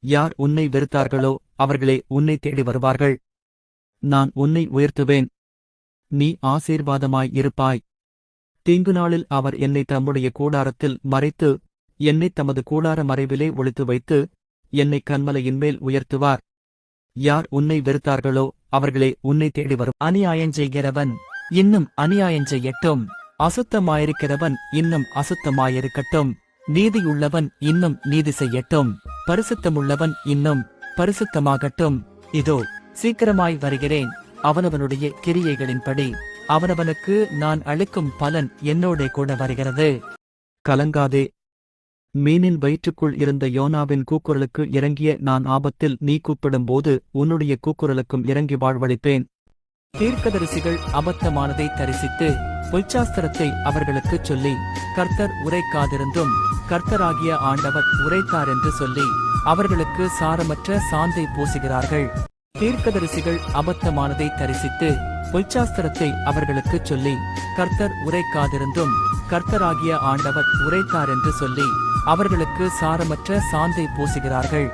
யார் உன்னை வெறுத்தார்களோ அவர்களே உன்னை தேடி வருவார்கள். நான் உன்னை உயர்த்துவேன். நீ ஆசீர்வாதமாய் இருப்பாய். தீங்கு நாளில் அவர் என்னை தம்முடைய கூடாரத்தில் மறைத்து, என்னை தமது கூடார மறைவிலே ஒளித்து வைத்து, என்னை கன்மலையின்மேல் உயர்த்துவார். யார் உன்னை வெறுத்தார்களோ அவர்களே உன்னை தேடி வரும். அநியாயஞ்செய்கிறவன் இன்னும் அநியாயஞ்செய்யட்டும். அசுத்தமாயிருக்கிறவன் இன்னும் அசுத்தமாயிருக்கட்டும். நீதியுள்ளவன் இன்னும் நீதி செய்யட்டும். பரிசுத்தமுள்ளவன் இன்னும் பரிசுத்தமாகட்டும். இதோ சீக்கிரமாய் வருகிறேன். அவனவனுடைய கிரியைகளின்படி அவனவனுக்கு நான் அளிக்கும் பலன் என்னோடே கூட வருகிறது. கலங்காதே. மீனின் வயிற்றுக்குள் இருந்த யோனாவின் கூக்குரலுக்கு இறங்கிய நான் ஆபத்தில் நீ கூப்பிடும்போது உன்னுடைய கூக்குரலுக்கும் இறங்கி வாழ்வளிப்பேன். தீர்க்கதரிசிகள் அபத்தமானதை தரிசித்து பொய்ச்சாஸ்திரத்தை அவர்களுக்குச் சொல்லி, கர்த்தர் உரைக்காதிருந்தும் கர்த்தராகிய ஆண்டவர் உரைத்தார் என்று சொல்லி அவர்களுக்கு சாரமற்ற சாந்தை பூசுகிறார்கள். தீர்க்கதரிசிகள் அபத்தமானதை தரிசித்து பொய்ச்சாஸ்திரத்தை அவர்களுக்குச் சொல்லி, கர்த்தர் உரைக்காதிருந்தும் கர்த்தராகிய ஆண்டவர் உரைத்தார் என்று சொல்லி அவர்களுக்கு சாரமற்ற சாந்தை பூசுகிறார்கள்.